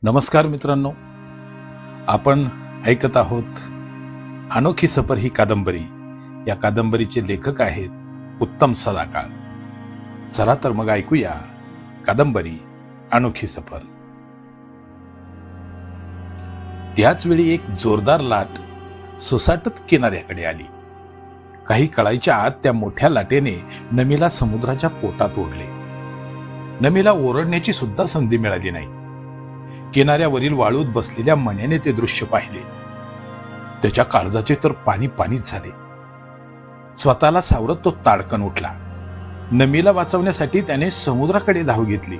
नमस्कार मित्रांनो, आपण ऐकत आहोत अनोखी सफर ही कादंबरी. या कादंबरीचे लेखक आहेत उत्तम सदाकाळ. चला तर मग ऐकूया कादंबरी अनोखी सफर. त्याच वेळी एक जोरदार लाट सोसाटत किनाऱ्याकडे आली. काही कळायच्या आत त्या मोठ्या लाटेने नमीला समुद्राच्या पोटात ओढले. नमीला ओरडण्याची सुद्धा संधी मिळाली नाही. किनाऱ्यावरील वाळूत बसलेल्या मण्याने ते दृश्य पाहिले. त्याच्या काळजाचे तर पाणी पाणीच झाले. स्वतःला सावरत तो ताडकन उठला. नमीला वाचवण्यासाठी त्याने समुद्राकडे धाव घेतली.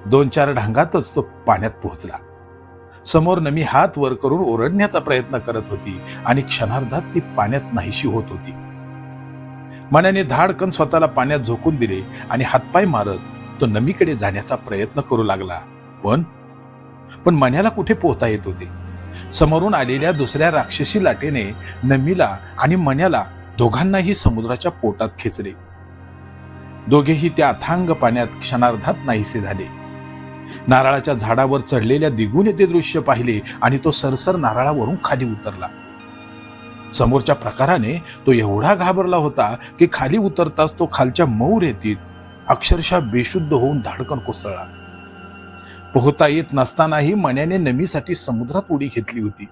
2-4 ढांगातच तो पाण्यात पोहोचला. समोर नमी हात वर करून ओरडण्याचा प्रयत्न करत होती आणि क्षणार्धात ती पाण्यात नाहीशी होत होती. मण्याने धाडकन स्वतःला पाण्यात झोकून दिले आणि हातपाय मारत तो नमीकडे जाण्याचा प्रयत्न करू लागला. पण मण्याला कुठे पोहता येत होते. समोरून आलेल्या दुसऱ्या राक्षसी लाटेने नमीला आणि मण्याला दोघांनाही समुद्राच्या पोटात खेचले. दोघेही त्या अथांग पाण्यात क्षणार्धात नाहीसे झाले. नारळाच्या झाडावर चढलेल्या दिगूने ते दृश्य पाहिले आणि तो सरसर नारळावरून खाली उतरला. समोरच्या प्रकाराने तो एवढा घाबरला होता की खाली उतरताच तो खालच्या मऊ रेतीत अक्षरशः बेशुद्ध होऊन धाडकन कोसळला. पोहता येत नसतानाही मण्याने नमीसाठी समुद्रात उडी घेतली होती.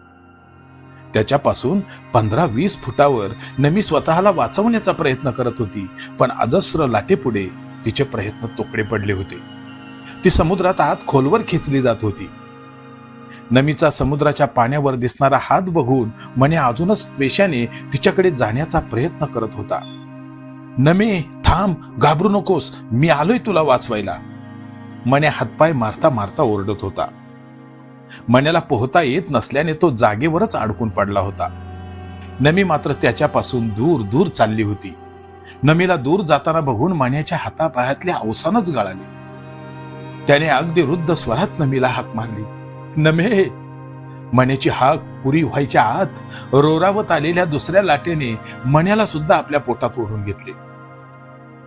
त्याच्यापासून 15-20 फुटावर नमी स्वतःला वाचवण्याचा प्रयत्न करत होती, पण अजस्र लाटेपुढे तिचे प्रयत्न तोकडे पडले होते. ती समुद्रात आत खोलवर खेचली जात होती. नमीचा समुद्राच्या पाण्यावर दिसणारा हात बघून मण्या अजूनच त्वेषाने तिच्याकडे जाण्याचा प्रयत्न करत होता. नमे, थांब, घाबरू नकोस, मी आलोय तुला वाचवायला. मण्या हातपाय मारता मारता ओरडत होता. मण्याला पोहता येत नसल्याने तो जागेवरच अडकून पडला होता. नमी मात्र त्याच्यापासून दूर दूर चालली होती. नमीला दूर जाताना बघून मण्याच्या हातापायातले अवसानच गळाले. त्याने अगदी रुद्ध स्वरात नमीला हाक मारली, नमे. मण्याची हाक पुरी व्हायच्या आत रोरावत आलेल्या दुसऱ्या लाटेने मण्याला सुद्धा आपल्या पोटात ओढून घेतले.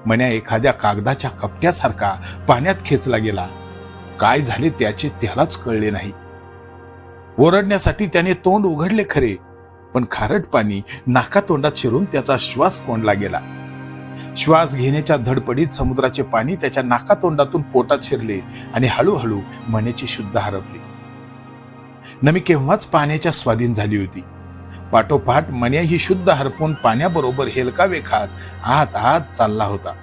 मण्या एखाद्या कागदाच्या कपट्यासारखा पाण्यात खेचला गेला. काय झाले त्याचे त्यालाच कळले नाही. ओरडण्यासाठी त्याने तोंड उघडले खरे, पण खारट पाणी नाकातोंडात शिरून त्याचा श्वास कोंडला गेला. श्वास घेण्याच्या धडपडीत समुद्राचे पाणी त्याच्या नाकातोंडातून पोटात शिरले आणि हळूहळू मण्याची शुद्ध हरपली. नमी केव्हाच पाण्याच्या स्वाधीन झाली होती. पाठोपाठ मण्या ही शुद्ध हरपून पाण्याबरोबर हेलकावे खात आत आत चालला होता.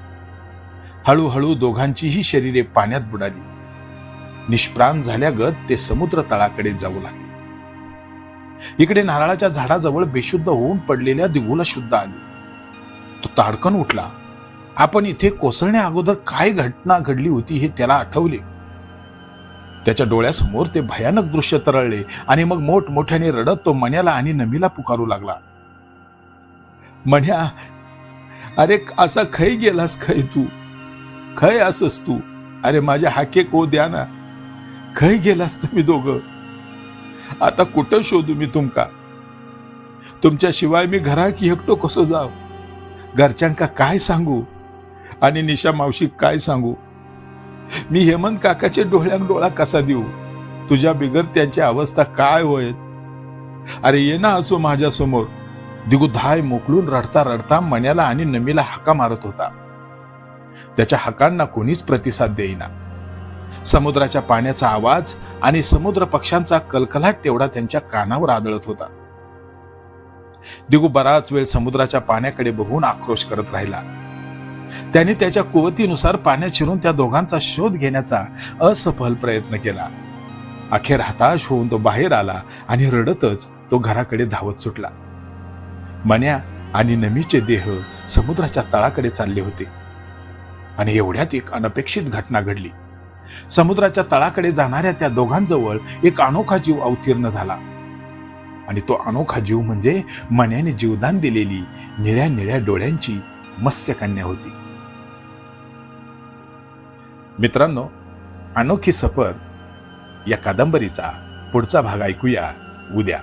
हळूहळू दोघांचीही शरीरे पाण्यात बुडाली. निष्प्राण झाल्यागत ते समुद्र तळाकडे जाऊ लागले. इकडे नारळाच्या झाडाजवळ बेशुद्ध होऊन पडलेल्या दिगूला शुद्ध आली. तो ताडकन उठला. आपण इथे कोसळण्या अगोदर काय घटना घडली होती हे त्याला आठवले. त्याच्या डोळ्यासमोर ते भयानक दृश्य तरळले आणि मग मोठमोठ्याने रडत तो मण्याला आणि नमीला पुकारू लागला, मण्या, अरे असा खै गेलास, खै तू, खै असस तू, अरे माझ्या हाके को द्या ना, खै गेलास तुम्ही दोघं. आता कुठं शोधू मी तुमका. तुमच्याशिवाय मी घरात एकटो कसो जाव. घरच्यांका काय सांगू आणि निशा मावशीक काय सांगू. मी हेमंत काकाच्या डोळ्यात डोळा कसा देऊ. तुझ्या बिगर त्यांची अवस्था काय होय. अरे ये ना असो माझ्या समोर. दिगू धाय मोकळून रडता रडता मण्याला आणि नमीला हाका मारत होता. त्याच्या हाकांना कोणीच प्रतिसाद देईना. समुद्राच्या पाण्याचा आवाज आणि समुद्र पक्ष्यांचा कलकलाट तेवढा त्यांच्या कानावर आदळत होता. दिगू बराच वेळ समुद्राच्या पाण्याकडे बघून आक्रोश करत राहिला. त्याने त्याच्या कुवतीनुसार पाण्यात शिरून त्या दोघांचा शोध घेण्याचा असफल प्रयत्न केला. अखेर हताश होऊन तो बाहेर आला आणि रडतच तो घराकडे धावत सुटला. मण्या आणि नमीचे देह समुद्राच्या तळाकडे चालले होते आणि एवढ्यात एक अनपेक्षित घटना घडली. समुद्राच्या तळाकडे जाणाऱ्या त्या दोघांजवळ एक अनोखा जीव अवतीर्ण झाला आणि तो अनोखा जीव म्हणजे मण्याने जीवदान दिलेली निळ्या निळ्या डोळ्यांची मत्स्यकन्या होती. मित्रांनो, अनोखी सफर या कादंबरीचा पुढचा भाग ऐकूया उद्या.